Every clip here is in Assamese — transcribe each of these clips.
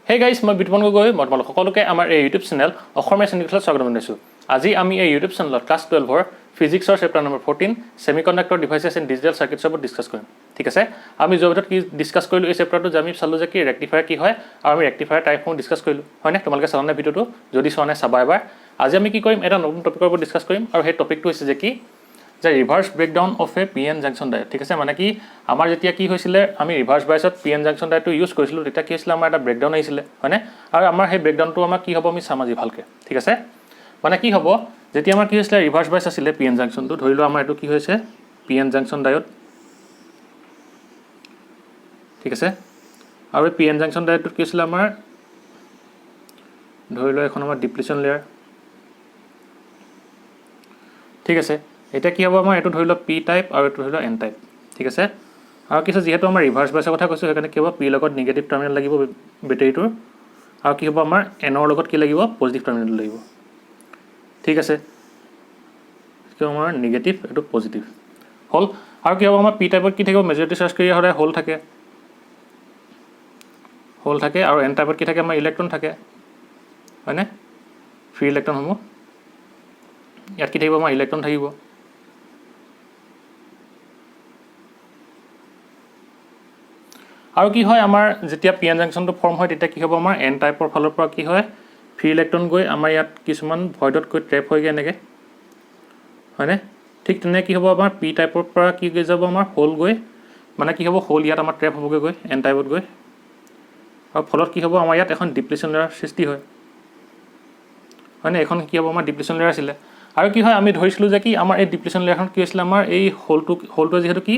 হে গাইজ, মই বিতুপন গগৈ। মই তোমালোক সকলোকে আমাৰ এই ইউটিউব চেনেল অসমীয়া শ্ৰেণী ক্লাছত স্বাগতম জনাইছোঁ। আজি আমি এই ইউটিউব চেনেলত ক্লাছ 12ৰ ফিজিক্সৰ chapter number 14 semiconductor devices and digital চাৰ্কিটছৰ ওপৰত ডিছকাছ কৰিম। ঠিক আছে, আমি যোৱা ভিডিঅ'ত কি ডিছকাছ কৰিলোঁ এই চেপ্টাৰটো যে আমি চালোঁ যে কি ৰেক্টিফায়াৰ কি হয় আৰু আমি ৰেক্টিফায়াৰ টাইপসমূহ ডিছকাছ কৰিলোঁ, হয়নে? তোমালোকে চালা নাই ভিডিঅ'টো? যদি চোৱা নাই চাবা এবাৰ। আজি আমি কি কৰিম, এটা নতুন টপিকৰ ওপৰত ডিছকাছ কৰিম আৰু সেই টপিকটো হৈছে যে কি যে reverse breakdown of A P N junction diet. ঠিক আছে, মানে কি আমাৰ যেতিয়া কি হৈছিলে আমি ৰিভাৰ্ছ বাইছত পি এন জাংচন ডায়েটটো ইউজ কৰিছিলোঁ, তেতিয়া কি হৈছিলে আমাৰ এটা ব্ৰেকডাউন আহিছিলে, হয়নে? আৰু আমাৰ সেই ব্ৰেকডাউনটো আমাৰ কি হ'ব আমি চাম আজি ভালকৈ। ঠিক আছে, মানে কি হ'ব যেতিয়া আমাৰ কি হৈছিলে ৰিভাৰ্ছ বাইছ আছিলে পি এন জাংচনটো, ধৰি লোৱা আমাৰ এইটো কি হৈছে পি এন জাংচন ডায়োড। ঠিক আছে, আৰু এই পি এন জাংচন ডায়োডটোত কি হৈছিলে আমাৰ ধৰি লোৱা এখন আমাৰ ডিপ্লিশ্যন লেয়াৰ। ঠিক আছে, এতিয়া কি হ'ব আমাৰ এইটো ধৰি লোৱা পি টাইপ আৰু এইটো ধৰি লোৱা এন টাইপ। ঠিক আছে, আৰু কি হৈছে যিহেতু আমাৰ ৰিভাৰ্ছ বাইছৰ কথা কৈছোঁ সেইকাৰণে কি হ'ব পি লগত নিগেটিভ টাৰ্মিনেল লাগিব বেটেৰীটোৰ, আৰু কি হ'ব আমাৰ এনৰ লগত কি লাগিব পজিটিভ টাৰ্মিনেল লাগিব। ঠিক আছে, কি হ'ব আমাৰ নিগেটিভ এইটো পজিটিভ হ'ল। আৰু কি হ'ব আমাৰ পি টাইপত কি থাকিব মেজৰিটি চাৰ্জ কেৰিয়াৰ সদায় হোল থাকে আৰু এন টাইপত কি থাকে আমাৰ ইলেক্ট্ৰন থাকে, হয়নে? ফ্ৰী ইলেক্ট্ৰনসমূহ ইয়াত কি থাকিব আমাৰ ইলেক্ট্ৰন থাকিব। আৰু কি হয় আমাৰ যেতিয়া পি এন জাংচনটো ফৰ্ম হয় তেতিয়া কি হ'ব আমাৰ এন টাইপৰ ফালৰ পৰা কি হয় ফ্ৰী ইলেক্ট্ৰন গৈ আমাৰ ইয়াত কিছুমান ভইডত গৈ ট্ৰেপ হয়গৈ এনেকৈ, হয়নে? ঠিক তেনে কি হ'ব আমাৰ পি টাইপৰ পৰা কি গৈ যাব আমাৰ হোল গৈ, মানে কি হ'ব হোল ইয়াত আমাৰ ট্ৰেপ হ'বগৈ গৈ এন টাইপত গৈ, আৰু ফলত কি হ'ব আমাৰ ইয়াত এখন ডিপ্লিশ্যন লেয়াৰ সৃষ্টি হয়, হয়নে? এখন কি হ'ব আমাৰ ডিপ্লিশ্যন লেয়াৰ আছিলে। আৰু কি হয় আমি ধৰিছিলোঁ যে কি আমাৰ এই ডিপ্লিশ্যন লেয়াৰখন কি হৈছিলে আমাৰ এই হোলটোৱে যিহেতু কি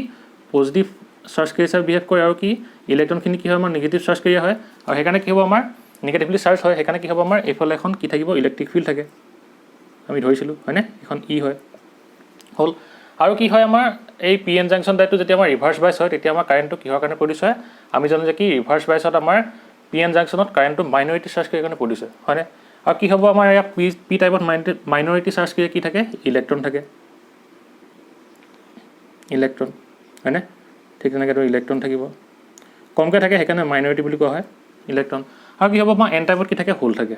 পজিটিভ চাৰ্জ কেৰিয়াৰ হিচাপে বিহেভ কৰে আৰু কি ইলেক্ট্ৰনখিনি কি হয় আমাৰ নিগেটিভ চাৰ্জ কেৰিয়াৰ হয়, আৰু সেইকাৰণে কি হ'ব আমাৰ নিগেটিভলি চাৰ্জ হয়, সেইকাৰণে কি হ'ব আমাৰ এইফালে এখন কি থাকিব ইলেক্ট্ৰিক ফিল্ড থাকে আমি ধৰিছিলোঁ, হয়নে? এখন ই হয় হ'ল। আৰু কি হয় আমাৰ এই পি এন জাংচন ডায়োডটো যেতিয়া আমাৰ ৰিভাৰ্ছ বাইছ হয় তেতিয়া আমাৰ কাৰেণ্টটো কিহৰ কাৰণে প্ৰডিউচ হয় আমি জানো যে কি ৰিভাৰ্ছ বাইছত আমাৰ পি এন জাংচনত কাৰেণ্টটো মাইনৰিটি চাৰ্জ কেৰিয়াৰ কাৰণে প্ৰডিউচ হয়, হয়নে? আৰু কি হ'ব আমাৰ ইয়াত পি টাইপত মাইনৰিটি চাৰ্জ কেৰিয়াৰ কি থাকে ইলেক্ট্ৰন থাকে, ইলেক্ট্ৰন, হয়নে? ঠিক তেনেকৈ এইটো ইলেক্ট্ৰন থাকিব, কমকৈ থাকে সেইকাৰণে মাইনৰিটি বুলি কোৱা হয় ইলেক্ট্ৰন। আৰু কি হ'ব আমাৰ এন টাইপত কি থাকে হোল থাকে,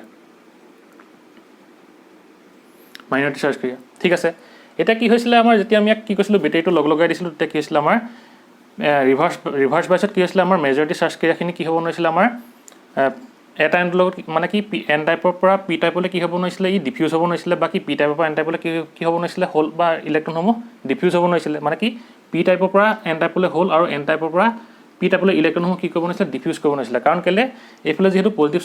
মাইনৰিটি চাৰ্জ কেৰিয়াৰ। ঠিক আছে, এতিয়া কি হৈছিলে আমাৰ যেতিয়া আমি ইয়াক কি কৈছিলোঁ বেটেৰীটো লগাই দিছিলোঁ তেতিয়া কি হৈছিলে আমাৰ ৰিভাৰ্ছ বাইছত কি হৈছিলে আমাৰ মেজৰিটি চাৰ্জ কেৰিয়াৰখিনি কি হ'ব নোৱাৰিছিলে আমাৰ এটা এনটোৰ লগত মানে কি এন টাইপৰ পৰা পি টাইপলৈ কি হ'ব নোৱাৰিছিলে ই ডিফিউজ হ'ব নোৱাৰিছিলে, বা কি পি টাইপৰ পৰা এন টাইপলৈ কি হ'ব নোৱাৰিছিলে হোল বা ইলেক্ট্ৰনসমূহ ডিফিউজ হ'ব নোৱাৰিছিলে, মানে কি পি টাইপৰ পৰা এন টাইপলৈ হোল আৰু এন টাইপৰ পৰা পি টাইপলৈ ইলেক্ট্ৰনসমূহ কি কৰিব নোৱাৰিছিলে ডিফিউজ কৰিব নোৱাৰিছিলে। কাৰণ কেলৈ এইফালে যিহেতু পজিটিভ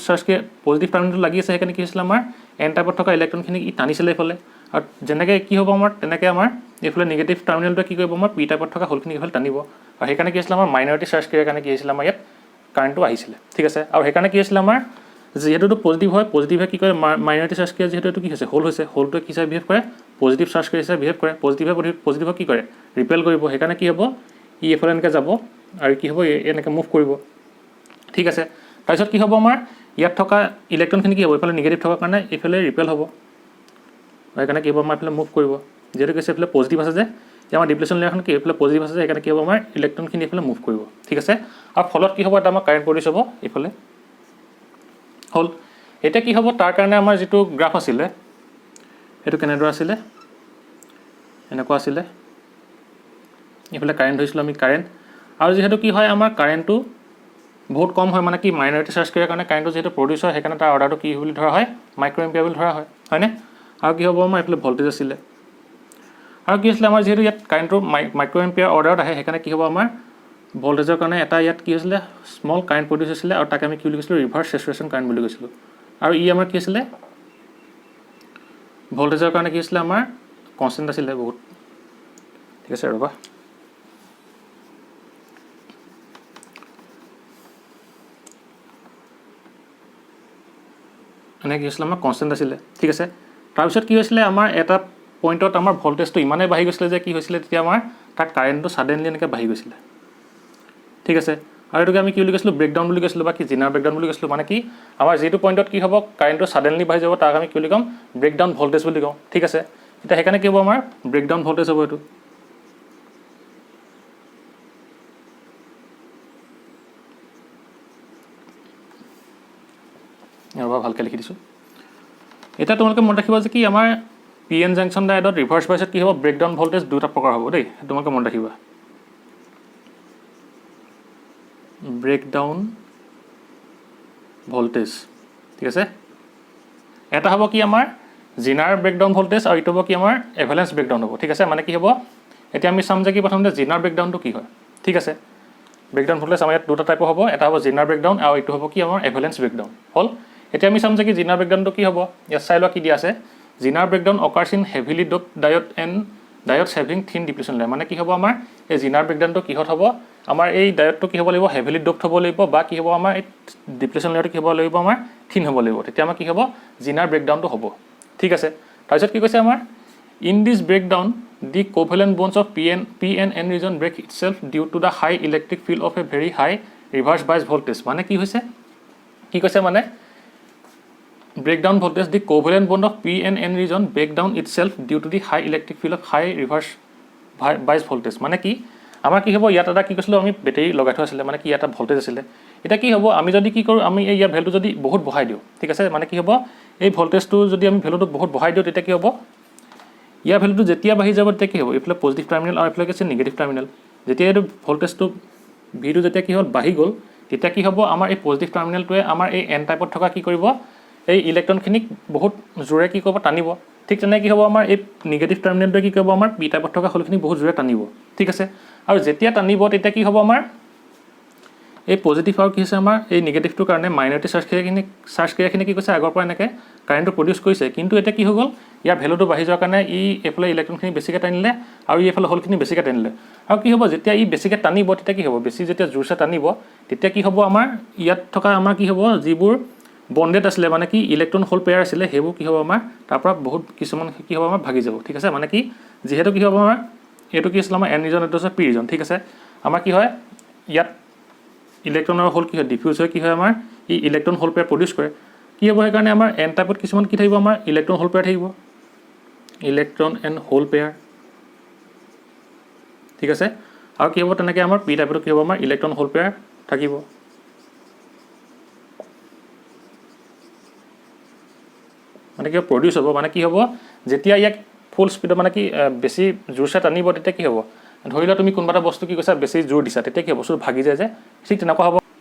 টাৰ্মিনেলটো লাগি আছে সেইকাৰণে কি হৈছিলে আমাৰ এন টাইপত থকা ইলেক্ট্ৰনখিনি ই টানিছিলে এইফালে, আৰু যেনেকৈ কি হ'ব আমাৰ তেনেকৈ আমাৰ এইফালে নিগেটিভ টাৰ্মিনেলটোৱে কি কৰিব আমাৰ পি টাইপত থকা হোলখিনি এইফালে টানিব, আৰু সেইকাৰণে কি হৈছিলে আমাৰ মাইনৰিটি চাৰ্জ কেৰিয়াৰ কাৰণে কি হৈছিলে আমাৰ ইয়াত কাৰেণ্টটো আহিছিলে। ঠিক আছে, আৰু সেইকাৰণে কি হৈছিলে আমাৰ যিহেতুটো পজিটিভ হয় পজিটিভে কি কৰে মাইনৰিটি চাৰ্জ কেৰিয়াৰ যিহেতু এইটো কি হৈছে হোল হৈছে, হোলটোৱে কি হিচাপে বিহেভ কৰে পজিটিভ চাৰ্জ কেৰিয়াৰ হিচাপে বিহেভ কৰে, পজিটিভক কি কৰে ৰিপেল কৰিব, সেইকাৰণে কি হ'ব ই এইফালে এনেকৈ যাব আৰু কি হ'ব এনেকৈ মুভ কৰিব। ঠিক আছে, তাৰপিছত কি হ'ব আমাৰ ইয়াত থকা ইলেক্ট্ৰনখিনি কি হ'ব এইফালে নিগেটিভ থকাৰ কাৰণে এইফালে ৰিপেল হ'ব, সেইকাৰণে কি হ'ব আমাৰ এইফালে মুভ কৰিব, যিহেতু কৈছে এইফালে পজিটিভ আছে যে আমাৰ ডিপ্লিশ্যন লেয়াৰখন কি এইফালে পজিটিভ আছে সেইকাৰণে কি হ'ব আমাৰ ইলেক্ট্ৰনখিনি এইফালে মুভ কৰিব। ঠিক আছে, আৰু ফলত কি হ'ব এটা আমাৰ কাৰেণ্ট প্ৰডিউচ হ'ব এইফালে হ'ল। এতিয়া কি হ'ব তাৰ কাৰণে আমাৰ যিটো গ্ৰাফ আছিলে সেইটো কেনেদৰে আছিলে এনেকুৱা আছিলে, এইফালে কাৰেণ্ট ধৰিছিলোঁ আমি কাৰেণ্ট, আৰু যিহেতু কি হয় আমাৰ কাৰেণ্টটো বহুত কম হয়, মানে কি মাইনৰিটি চাৰ্জ কেৰিয়াৰ কাৰণে কাৰেণ্টটো যিহেতু প্ৰডিউচ হয় সেইকাৰণে তাৰ অৰ্ডাৰটো কি বুলি ধৰা হয় মাইক্ৰ' এম্পিয়াৰ বুলি ধৰা হয়, হয়নে? আৰু কি হ'ব আমাৰ এইফালে ভল্টেজ আছিলে, আৰু কি হৈছিলে আমাৰ যিহেতু ইয়াত কাৰেণ্টটো মাইক্ৰ' এম্পিয়াৰ অৰ্ডাৰত আহে সেইকাৰণে কি হ'ব আমাৰ ভল্টেজৰ কাৰণে এটা ইয়াত কি হৈছিলে স্মল কাৰেণ্ট প্ৰডিউচ হৈছিলে, আৰু তাক আমি কি বুলি কৈছিলোঁ ৰিভাৰ্ছ চেচুৰেশ্যন কাৰেণ্ট বুলি কৈছিলোঁ। আৰু ই আমাৰ কি আছিলে ভল্টেজৰ কাৰণে কি হৈছিলে আমাৰ কনষ্টেণ্ট আছিলে বহুত। ঠিক আছে, ৰ'বা এনেকৈ কি হৈছিলে আমাৰ কনষ্টেণ্ট আছিলে। ঠিক আছে, তাৰপিছত কি হৈছিলে আমাৰ এটা পইণ্টত আমাৰ ভল্টেজটো ইমানেই বাঢ়ি গৈছিলে যে কি হৈছিলে তেতিয়া আমাৰ তাত কাৰেণ্টটো ছাডেনলি এনেকৈ বাঢ়ি গৈছিলে। ঠিক আছে, আৰু এইটোকে আমি কি বুলি কৈছিলোঁ ব্ৰেকডাউন বুলি কৈছিলোঁ বা কি জেনাৰেল ব্ৰেকডাউন বুলি কৈছিলোঁ, মানে কি আমাৰ যিটো পইণ্টত কি হ'ব কাৰেণ্টটো ছাডেনলি বাঢ়ি যাব তাক আমি কি বুলি ক'ম ব্ৰেকডাউন ভল্টেজ বুলি কওঁ। ঠিক আছে, এতিয়া সেইকাৰণে কি হ'ব আমাৰ ব্ৰেকডাউন ভল্টেজ হ'ব এইটো। ৰ'বা ভালকৈ লিখি দিছোঁ এতিয়া তোমালোকে মনত ৰাখিবা যে কি আমাৰ পি এন জাংচন ডায়েটত ৰিভাৰ্ছ বাইছত কি হ'ব ব্ৰেকডাউন ভল্টেজ দুটা প্ৰকাৰ হ'ব দেই তোমালোকে মনত ৰাখিবা ব্ৰেকডাউন ভল্টেজ ঠিক আছে এটা হ'ব কি আমাৰ জিনাৰ ব্ৰেকডাউন ভল্টেজ আৰু এইটো হ'ব কি আমাৰ এভালেঞ্চ ব্ৰেকডাউন হ'ব ঠিক আছে মানে কি হ'ব এতিয়া আমি চাম যে কি প্ৰথমতে জিনাৰ ব্ৰেকডাউনটো কি হয় ঠিক আছে ব্ৰেকডাউন ভল্টেজ আমাৰ ইয়াত দুটা টাইপৰ হ'ব এটা হ'ব জিনাৰ ব্ৰেকডাউন আৰু এইটো হ'ব কি আমাৰ এভালেঞ্চ ব্ৰেকডাউন হ'ল এতিয়া আমি চাম যে কি জিনাৰ ব্ৰেকডাউনটো কি হ'ব ইয়াত চাই লোৱা কি দিয়া আছে Zener breakdown occurs in heavily doped diode and diodes having thin depletion layer মানে কি হ'ব আমাৰ এই জিনাৰ ব্ৰেকডাউনটো কিহত হ'ব আমাৰ এই ডায়টটো কি হ'ব লাগিব হেভিলি ড'প হ'ব লাগিব বা কি হ'ব আমাৰ এই ডিপ্লেশ্যন লেয়াৰটো কি হ'ব লাগিব আমাৰ থিন হ'ব লাগিব তেতিয়া আমাৰ কি হ'ব জিনাৰ ব্ৰেকডাউনটো হ'ব ঠিক আছে তাৰপিছত কি কৈছে আমাৰ in this breakdown the covalent bonds of P N N region break itself due to the high electric field of a very high reverse bias voltage মানে কি হৈছে কি কৈছে মানে breakdown voltage the covalent bond of p and n region break down itself due to the high electric field of high reverse bias voltage মানে কি আমাৰ কি হ'ব ইয়াত এটা কি কৈছিল আমি বেটাৰী লগাই থোৱা আছিল মানে কি এটা ভল্টেজ আছিল এটা কি হ'ব আমি যদি কি কৰো আমি এই ইয়াৰ ভ্যালুটো যদি বহুত বঢ়াই দিও ঠিক আছে মানে কি হ'ব এই ভল্টেজটো যদি আমি ভ্যালুটো বহুত বঢ়াই দিও তেতিয়া কি হ'ব ইয়াৰ ভ্যালুটো যেতিয়া বাঢ়ি যাব তেতিয়া কি হ'ব ইফালে পজিটিভ টাৰ্মিনেল আৰু ইফালে আছে নিগেটিভ টাৰ্মিনেল যেতিয়া এই ভল্টেজটো ভিটো যেতিয়া কি হ'ল বাঢ়ি গ'ল তেতিয়া কি হ'ব আমাৰ এই পজিটিভ টাৰ্মিনেলটোৱে আমাৰ এই এন টাইপত থকা কি কৰিব এই ইলেক্ট্ৰনখিনিক বহুত জোৰে কি কৰিব টানিব ঠিক তেনে কি হ'ব আমাৰ এই নিগেটিভ টাৰ্মিনেলটোৱে কি কৰিব আমাৰ পি টাইপত থকা হলখিনি বহুত জোৰে টানিব ঠিক আছে আৰু যেতিয়া টানিব তেতিয়া কি হ'ব আমাৰ এই পজিটিভ আৰু কি হৈছে আমাৰ এই নিগেটিভটোৰ কাৰণে মাইনৰিটি চাৰ্জ ক্ৰিয়াখিনি কি কৈছে আগৰ পৰা এনেকৈ কাৰেণ্টটো প্ৰডিউচ কৰিছে কিন্তু এতিয়া কি হৈ গ'ল ইয়াৰ ভেলুটো বাঢ়ি যোৱাৰ কাৰণে ই এইফালে ইলেক্ট্ৰনখিনি বেছিকৈ টানিলে আৰু এইফালে হলখিনি বেছিকৈ টানিলে আৰু কি হ'ব যেতিয়া ই বেছিকৈ টানিব তেতিয়া কি হ'ব বেছি যেতিয়া জোৰছে টানিব তেতিয়া কি হ'ব আমাৰ ইয়াত থকা আমাৰ কি হ'ব যিবোৰ বন্ডেড আছিলে মানে কি ইলেক্ট্ৰন হোল পেয়াৰ আছিলে সেইবোৰ কি হ'ব আমাৰ তাৰ পৰা বহুত কিছুমান কি হ'ব আমাৰ ভাগি যাব ঠিক আছে মানে কি যেহেতু কি হ'ব আমাৰ এইটো কি আছিল আমাৰ এন ৰিজন এইটো আছে পি ৰিজন ঠিক আছে আমাৰ কি হয় ইয়াত ইলেক্ট্ৰনৰ হোল কি হয় ডিফিউজ হয় কি হয় আমাৰ ই ইলেক্ট্ৰন হোল পেয়াৰ প্ৰডিউচ কৰে কি হ'ব সেইকাৰণে আমাৰ এন টাইপত কিছুমান কি থাকিব আমাৰ ইলেক্ট্ৰন হোল পেয়াৰ থাকিব ইলেক্ট্ৰন এণ্ড হোল পেয়াৰ ঠিক আছে আৰু কি হ'ব তেনেকৈ আমাৰ পি টাইপত কি হ'ব আমাৰ ইলেক্ট্ৰন হোল পেয়াৰ থাকিব মানে কি প্ৰডিউচ হ'ব মানে কি হ'ব যেতিয়া ইয়াক ফুল স্পীডত মানে কি বেছি জোৰছে টানিব তেতিয়া কি হ'ব ধৰি লোৱা তুমি কোনোবা এটা বস্তু কি কৈছা বেছি জোৰ দিছা তেতিয়া কি হ'ব বস্তু ভাগি যায় যে ঠিক তেনেকুৱা হ'ব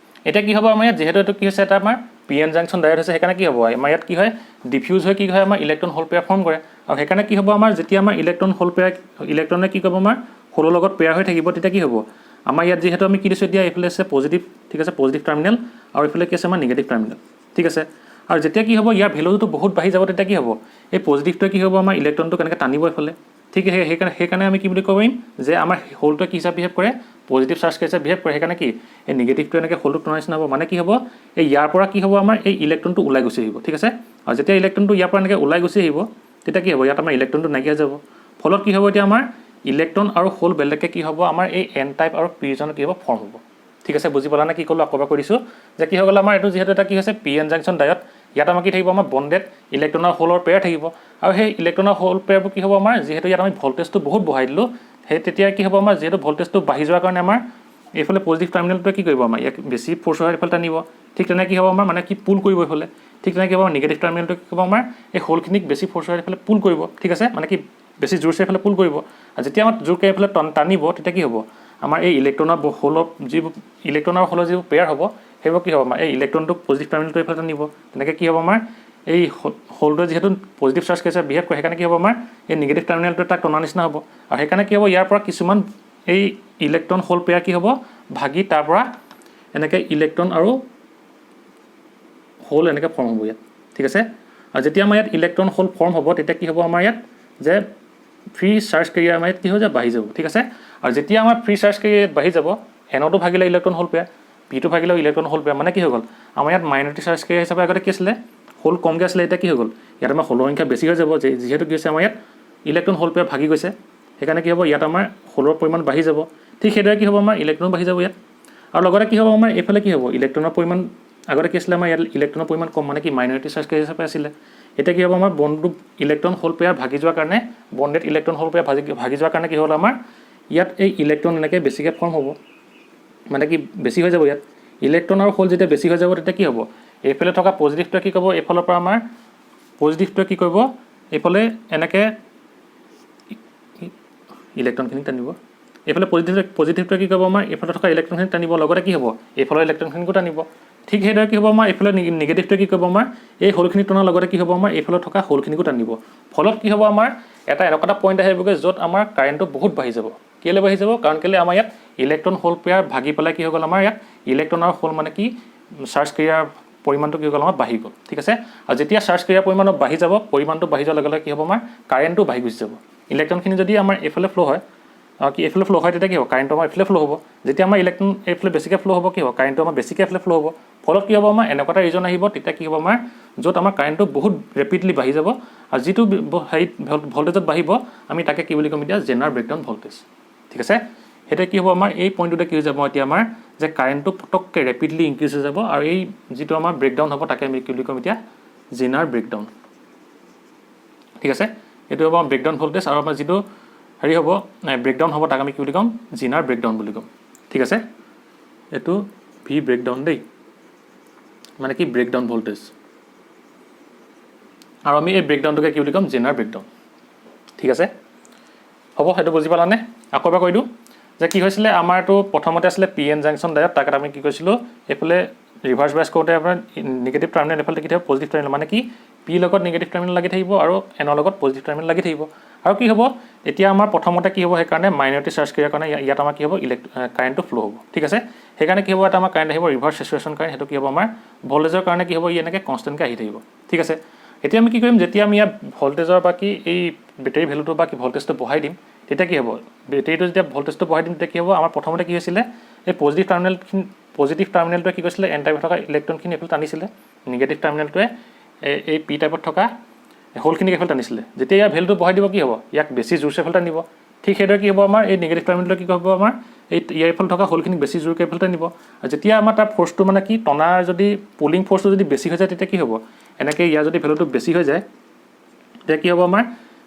এতিয়া কি হ'ব আমাৰ ইয়াত যেহেতু এইটো কি হৈছে এটা আমাৰ পি এন জাংচন ডায়েট হৈছে সেইকাৰণে কি হ'ব আমাৰ ইয়াত কি হয় ডিফিউজ হৈ কি হয় আমাৰ ইলেক্ট্ৰন হোল পেয়াৰ ফৰ্ম কৰে আৰু সেইকাৰণে কি হ'ব আমাৰ যেতিয়া আমাৰ ইলেক্ট্ৰন হোল পেয়াৰ ইলেক্ট্ৰনে কি কৰিব আমাৰ হোলৰ লগত পেয়াৰ হৈ থাকিব তেতিয়া কি হ'ব আমাৰ ইয়াত যিহেতু আমি কি দিছোঁ এতিয়া এইফালে আছে পজিটিভ ঠিক আছে পজিটিভ টাৰ্মিনেল আৰু এইফালে কি আছে আমাৰ নিগেটিভ টাৰ্মিনেল ঠিক আছে আৰু যেতিয়া কি হ'ব ইয়াৰ ভেলুটো বহুত বাঢ়ি যাব তেতিয়া কি হ'ব এই পজিটিভটোৱে কি হ'ব আমাৰ ইলেক্ট্ৰনটো কেনেকৈ টানিব এইফালে ঠিক সেইকাৰণে আমি কি বুলি ক'ব পাৰিম যে আমাৰ হোলটোৱে কি হিচাপে বিহেভ কৰে পজিটিভ চাৰ্জ হিচাপে বিহেভ কৰে সেইকাৰণে কি এই নিগেটিভটো এনেকৈ হোলটো টনাৰ নিচিনা হ'ব মানে কি হ'ব এই ইয়াৰ পৰা কি হ'ব আমাৰ এই ইলেক্ট্ৰনটো ওলাই গুচি আহিব ঠিক আছে আৰু যেতিয়া ইলেক্ট্ৰনটো ইয়াৰ পৰা এনেকৈ ওলাই গুচি আহিব তেতিয়া কি হ'ব ইয়াত আমাৰ ইলেক্ট্ৰনটো নাইকিয়া যাব ফলত কি হ'ব এতিয়া আমাৰ ইলেক্ট্ৰন আৰু হোল বেলেগকৈ কি হ'ব আমাৰ এই এন টাইপ আৰু পি ৰিজনৰ কি হ'ব ফৰ্ম হ'ব ঠিক আছে বুজি পালা নে কি ক'লোঁ আকৌ এবাৰ কৈ দিছোঁ যে কি হৈ গ'ল আমাৰ এইটো যিহেতু এটা কি হৈছে পি এন জাংচন ডায়ট ইয়াত আমাৰ কি থাকিব আমাৰ বন্ডেড ইলেক্ট্ৰনৰ হোলৰ পেয়াৰ থাকিব আৰু সেই ইলেক্ট্ৰনৰ হোল পেয়াৰবোৰ কি হ'ব আমাৰ যিহেতু ইয়াত আমি ভল্টেজটো বহুত বঢ়াই দিলোঁ সেই তেতিয়া কি হ'ব আমাৰ যিহেতু ভল্টেজটো বাঢ়ি যোৱাৰ কাৰণে আমাৰ এইফালে পজিটিভ টাৰ্মিনেলটোৱে কি কৰিব আমাৰ ইয়াক বেছি ফ'ৰ্চ হৈ এইফালে টানিব ঠিক তেনে কি হ'ব আমাৰ মানে কি পুল কৰিব এইফালে ঠিক তেনে কি হ'ব নিগেটিভ টাৰ্মিনেলটো কি হ'ব আমাৰ এই হোলখিনিক বেছি ফ'ৰ্চ হৈ এইফালে পুল কৰিব ঠিক আছে মানে কি বেছি জোৰছে এইফালে পুল কৰিব আৰু যেতিয়া আমাৰ জোৰকৈ এইফালে টানিব তেতিয়া কি হ'ব আমাৰ এই ইলেক্ট্ৰনৰ হোলৰ যিবোৰ ইলেক্ট্ৰনৰ হোলৰ যিবোৰ পেয়াৰ হ'ব সেইবোৰ কি হ'ব আমাৰ এই ইলেক্ট্ৰনটো পজিটিভ টাৰ্মিনেলটো এইফালে টানিব তেনেকৈ কি হ'ব আমাৰ এই হোলটোৱে যিহেতু পজিটিভ চাৰ্জ কেছে বিহেভ কৰে সেইকাৰণে কি হ'ব আমাৰ এই নিগেটিভ টাৰ্মিনেলটো তাক টনাৰ নিচিনা হ'ব আৰু সেইকাৰণে কি হ'ব ইয়াৰ পৰা কিছুমান এই ইলেক্ট্ৰন হোল পেয়াৰ কি হ'ব ভাগি তাৰ পৰা এনেকৈ ইলেক্ট্ৰন আৰু হোল এনেকৈ ফৰ্ম হ'ব ইয়াত ঠিক আছে আৰু যেতিয়া আমাৰ ইয়াত ইলেক্ট্ৰন হোল ফৰ্ম হ'ব তেতিয়া কি হ'ব আমাৰ ইয়াত যে ফ্ৰী চাৰ্জ কেৰিয়াৰ আমাৰ ইয়াত কি হৈ যায় বাঢ়ি যাব ঠিক আছে আৰু যেতিয়া আমাৰ ফ্ৰী চাৰ্জ কেৰিয়াৰ বাঢ়ি যাব এনতো ভাগিলে ইলেক্ট্ৰন হোল পেয়াৰ পিটো ভাগিলেও ইলেক্ট্ৰন হোল পেয়াৰ মানে কি হৈ গ'ল আমাৰ ইয়াত মাইনৰিটি চাৰ্জ কেৰিয়াৰ হিচাপে আগতে কি আছিলে হোল কমকৈ আছিলে এতিয়া কি হৈ গ'ল ইয়াত আমাৰ হোলৰ সংখ্যা বেছি হৈ যাব যিহেতু কি হৈছে আমাৰ ইয়াত ইলেক্ট্ৰন হোল পেয়াৰ ভাগি গৈছে সেইকাৰণে কি হ'ব ইয়াত আমাৰ হোলৰ পৰিমাণ বাঢ়ি যাব ঠিক সেইদৰে কি হ'ব আমাৰ ইলেক্ট্ৰন বাঢ়ি যাব ইয়াত আৰু লগতে কি হ'ব আমাৰ এইফালে কি হ'ব ইলেক্ট্ৰনৰ পৰিমাণ আগতে কি আছিলে আমাৰ ইয়াত ইলেক্ট্ৰনৰ পৰিমাণ কম মানে কি মাইনৰিটি চাৰ্জ কেৰিয়াৰ হিচাপে আছিলে এতিয়া কি হ'ব আমাৰ বন্ডটো ইলেক্ট্ৰন হোল পেয়াৰ ভাগি যোৱাৰ কাৰণে বন্ডেড ইলেক্ট্ৰন হোল পেয়াৰ ভাগি যোৱাৰ কাৰণে কি হ'ল আমাৰ ইয়াত এই ইলেক্ট্ৰন এনেকৈ বেছিকৈ ফৰ্ম হ'ব মানে কি বেছি হৈ যাব ইয়াত ইলেক্ট্ৰন আৰু হোল যেতিয়া বেছি হৈ যাব তেতিয়া কি হ'ব এইফালে থকা পজিটিভটোৱে কি কৰিব এইফালৰ পৰা আমাৰ পজিটিভটোৱে কি কৰিব এইফালে এনেকৈ ইলেক্ট্ৰনখিনি টানিব এইফালে পজিটিভটোৱে কি কৰিব আমাৰ এইফালে থকা ইলেক্ট্ৰনখিনি টানিব লগতে কি হ'ব এইফালৰ ইলেক্ট্ৰনখিনিকো টানিব ঠিক সেইদৰে কি হ'ব আমাৰ এইফালে নিগেটিভটোৱে কি কৰিব আমাৰ এই হোলখিনি টনাৰ লগতে কি হ'ব আমাৰ এইফালে থকা হোলখিনিকো টানিব ফলত কি হ'ব আমাৰ এটা এনেকুৱা এটা পইণ্ট আহিবগৈ য'ত আমাৰ কাৰেণ্টটো বহুত বাঢ়ি যাব কেলৈ বাঢ়ি যাব কাৰণ কেলৈ আমাৰ ইয়াত ইলেক্ট্ৰন হোল পেয়াৰ ভাগি পেলাই কি হৈ গ'ল আমাৰ ইয়াত ইলেক্ট্ৰন আৰু হোল মানে কি চাৰ্জ ক্ৰিয়াৰ পৰিমাণটো কি হৈ গ'ল আমাৰ বাঢ়ি গ'ল ঠিক আছে আৰু যেতিয়া চাৰ্জ ক্ৰিয়াৰ পৰিমাণটো বাঢ়ি যাব পৰিমাণটো বাঢ়ি যোৱাৰ লগে লগে কি হ'ব আমাৰ কাৰেণ্টটো বাঢ়ি গুচি যাব ইলেক্ট্ৰনখিনি যদি আমাৰ এইফালে ফ্ল' হয় কি এইফালে ফ্ল' হয় তেতিয়া কি হ'ব কাৰেণ্টটো আমাৰ এইফালে ফ্ল' হ'ব যেতিয়া আমাৰ ইলেক্ট্ৰন এইফালে বেছিকৈ ফ্ল' হ'ব কি হ'ব কাৰেণ্টটো আমাৰ বেছিকৈ এইফালে ফ্ল' হ'ব ফলত কি হ'ব আমাৰ এনেকুৱা এটা ৰিজন আহিব তেতিয়া কি হ'ব আমাৰ য'ত আমাৰ কাৰেণ্টটো বহুত ৰেপিডলি বাঢ়ি যাব আৰু যিটো হেৰিত ভল্টেজত বাঢ়িব আমি তাকে কি বুলি ক'ম এতিয়া জেনাৰেল ব্ৰেকডাউন ভল্টেজ ঠিক আছে সেইটো কি হ'ব আমাৰ এই পইণ্টটোতে কি হৈ যাব এতিয়া আমাৰ যে কাৰেণ্টটো পটককৈ ৰেপিডলি ইনক্ৰিজ হৈ যাব আৰু এই যিটো আমাৰ ব্ৰেকডাউন হ'ব তাকে আমি কি বুলি ক'ম এতিয়া জেনাৰেল ব্ৰেকডাউন ঠিক আছে এইটো হ'ব আমাৰ ব্ৰেকডাউন ভল্টেজ আৰু আমাৰ যিটো হেৰি হ'ব ব্ৰেকডাউন হ'ব তাক আমি কি বুলি ক'ম জেনাৰেল ব্ৰেকডাউন বুলি ক'ম ঠিক আছে এইটো ভি ব্ৰেকডাউন দেই মানে কি ব্ৰেকডাউন ভল্টেজ আৰু আমি এই ব্ৰেকডাউনটোকে কি বুলি ক'ম জেনাৰেল ব্ৰেকডাউন ঠিক আছে হ'ব সেইটো বুজি পালানে আকৌ এবাৰ কৈ দিওঁ যে কি হৈছিলে আমাৰটো প্ৰথমতে আছিলে পি এন জাংচন ডায়ত তাক আমি কি কৈছিলোঁ এইফালে ৰিভাৰ্ছ বাইছ কৰোঁতে আপোনাৰ নিগেটিভ টাৰ্মিনেল এইফালে কি থাকিব পজিটিভ টাৰ্মিনেল মানে কি পি লগত নিগেটিভ টাৰ্মিনেল লাগি থাকিব আৰু এনৰ লগত পজিটিভ টাৰ্মিনেল লাগি থাকিব আৰু কি হ'ব এতিয়া আমাৰ প্ৰথমতে কি হ'ব সেইকাৰণে মাইনৰিটি চাৰ্জ ক্ৰিয়াৰ কাৰণে ইয়াত আমাৰ কি হ'ব কাৰেণ্টটো ফ্ল' হ'ব ঠিক আছে সেইকাৰণে কি হ'ব এটা আমাৰ কাৰেণ্ট আহিব ৰিভাৰ্ছ চেচুৰেশ্যন কাৰেণ্ট সেইটো কি হ'ব আমাৰ ভল্টেজৰ কাৰণে কি হ'ব ই এনেকৈ কনষ্টেণ্টকৈ আহি থাকিব ঠিক আছে এতিয়া আমি কি কৰিম যেতিয়া আমি ইয়াত ভল্টেজৰ বা কি এই বেটেৰী ভেলুটো বা কি ভল্টেজটো বঢ়াই দিম তেতিয়া কি হ'ব বেটেৰীটো যেতিয়া ভল্টেজটো বঢ়াই দিম তেতিয়া কি হ'ব আমাৰ প্ৰথমতে কি হৈছিলে এই পজিটিভ টাৰ্মিনেলটোৱে কি কৈছিলে এন টাইপত থকা ইলেক্ট্ৰনখিনি এইফালে টানিছিলে নিগেটিভ টাৰ্মিনেলটোৱে এই পি টাইপত থকা হোলখিনিক এইফালে টানিছিলে যেতিয়া ইয়াৰ ভেলুটো বঢ়াই দিব কি হ'ব ইয়াক বেছি জোৰছে এইফালে টানিব ঠিক সেইদৰে কি হ'ব আমাৰ এই নিগেটিভ টাৰ্মিনেলটোৱে কি হ'ব আমাৰ এই ইয়াৰ এইফালে থকা হোলখিনিক বেছি জোৰকৈ এইফালে টানিব আৰু যেতিয়া আমাৰ তাৰ ফ'ৰ্চটো মানে কি টনাৰ যদি পুলিং ফ'ৰ্চটো যদি বেছি হৈ যায় তেতিয়া কি হ'ব এনেকৈ ইয়াৰ যদি ভেলুটো বেছি হৈ যায় তেতিয়া কি হ'ব আমাৰ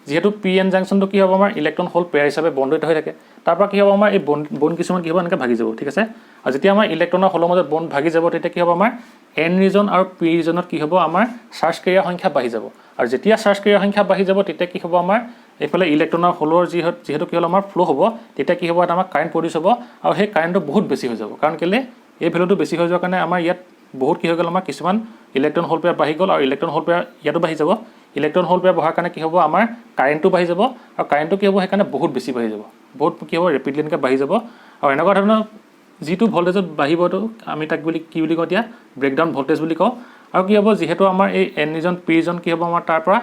যিহেতু পি এন জাংচনটো কি হ'ব আমাৰ ইলেক্ট্ৰন হোল পেয়াৰ হিচাপে বণ্ডিত হৈ থাকে তাৰপৰা কি হ'ব আমাৰ এই বণ্ড কিছুমান কি হ'ব এনেকৈ ভাগি যাব ঠিক আছে আৰু যেতিয়া আমাৰ ইলেক্ট্ৰনৰ হোলৰ মাজত বণ্ড ভাগি যাব তেতিয়া কি হ'ব আমাৰ এন ৰিজন আৰু পি ৰিজনত কি হ'ব আমাৰ চাৰ্জ ক্ৰিয়াৰ সংখ্যা বাঢ়ি যাব আৰু যেতিয়া চাৰ্জ ক্ৰিয়াৰ সংখ্যা বাঢ়ি যাব তেতিয়া কি হ'ব আমাৰ এইফালে ইলেক্ট্ৰনৰ হোলৰ যিহেতু কি হ'ল আমাৰ ফ্ল' হ'ব তেতিয়া কি হ'ব এটা আমাৰ কাৰেণ্ট প্ৰডিউচ হ'ব আৰু সেই কাৰেণ্টটো বহুত বেছি হৈ যাব কাৰণ কেলৈ এই ভেলুটো বেছি হৈ যোৱাৰ কাৰণে আমাৰ ইয়াত বহুত কি হৈ গ'ল আমাৰ কিছুমান ইলেক্ট্ৰন হোল পেয়াৰ বাঢ়ি গ'ল আৰু ইলেক্ট্ৰন হোল পেয়াৰ ইয়াতো বাঢ়ি যাব ইলেক্ট্ৰন হোল পেয়াৰ বঢ়াৰ কাৰণে কি হ'ব আমাৰ কাৰেণ্টটো বাঢ়ি যাব আৰু কাৰেণ্টটো কি হ'ব সেইকাৰণে বহুত বেছি বাঢ়ি যাব বহুত কি হ'ব ৰেপিডলি এনেকৈ বাঢ়ি যাব আৰু এনেকুৱা ধৰণৰ যিটো ভল্টেজত বাঢ়িবতো আমি তাক কি বুলি কওঁ এতিয়া ব্ৰেকডাউন ভল্টেজ বুলি কওঁ আৰু কি হ'ব যিহেতু আমাৰ এই এন ৰিজন পি ৰিজন কি হ'ব আমাৰ তাৰ পৰা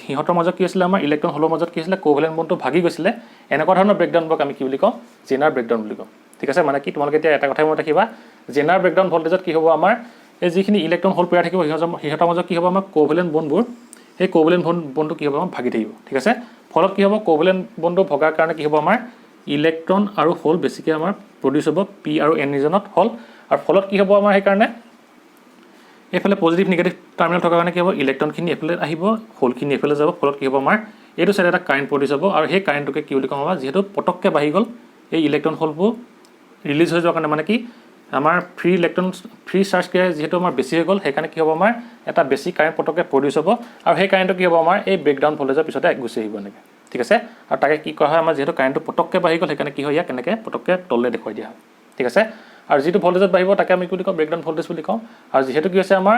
সিহঁতৰ মাজত কি আছিলে আমাৰ ইলেক্ট্ৰন হোলৰ মাজত কি আছিলে কোভেলেণ্ট বণ্ডটো ভাগি গৈছিলে এনেকুৱা ধৰণৰ ব্ৰেকডাউনবোৰক আমি কি বুলি কওঁ জেনাৰেল ব্ৰেকডাউন বুলি কওঁ ঠিক আছে মানে কি তোমালোকে এতিয়া এটা কথাই মনত ৰাখিবা জেনাৰেল ব্ৰেকডাউন ভল্টেজত কি হ'ব আমাৰ এই যিখিনি ইলেক্ট্ৰন হোল পেয়াৰ থাকিব সিহঁতৰ মাজত কি হ'ব আমাৰ কোভেলেণ্ট বণ্ডবোৰ সেই কোভেলেণ্ট বণ্ডটো কি হ'ব আমাৰ ভাগি থাকিব ঠিক আছে ফলত কি হ'ব কোভেলেণ্ট বণ্ডটো ভগাৰ কাৰণে কি হ'ব আমাৰ ইলেক্ট্ৰন আৰু হোল বেছিকৈ আমাৰ প্ৰডিউচ হ'ব পি আৰু এন ৰিজনত হ'ল আৰু ফলত কি হ'ব আমাৰ সেইকাৰণে এইফালে পজিটিভ নিগেটিভ টাৰ্মিনেল থকাৰ কাৰণে কি হ'ব ইলেক্ট্ৰনখিনি এইফালে আহিব হোলখিনি এইফালে যাব ফলত কি হ'ব আমাৰ এইটো চাইডে এটা কাৰেণ্ট প্ৰডিউচ হ'ব আৰু সেই কাৰেণ্টটোকে কি বুলি ক'ম আমাৰ যিহেতু পটককৈ বাঢ়ি গ'ল এই ইলেক্ট্ৰন হোলবোৰ ৰিলিজ হৈ যোৱাৰ কাৰণে মানে কি আমাৰ ফ্ৰী চাৰ্জ ক্ৰিয়া যিহেতু আমাৰ বেছি হৈ গ'ল সেইকাৰণে কি হ'ব আমাৰ এটা বেছি কাৰেণ্ট পটককৈ প্ৰডিউচ হ'ব আৰু সেই কাৰেণ্টটো কি হ'ব আমাৰ এই ব্ৰেকডাউন ভল্টেজৰ পিছতে গুচি আহিব এনেকৈ ঠিক আছে আৰু তাকে কি কৰা হয় আমাৰ যিহেতু কাৰেণ্টটো পটককৈ বাঢ়ি গ'ল সেইকাৰণে কি হয় ইয়াক এনেকৈ পটককৈ তললৈ দেখুৱাই দিয়া হয় ঠিক আছে আৰু যিটো ভল্টেজত বাঢ়িব তাকে আমি কি বুলি কওঁ ব্ৰেকডাউন ভল্টেজ বুলি কওঁ আৰু যিহেতু কি হৈছে আমাৰ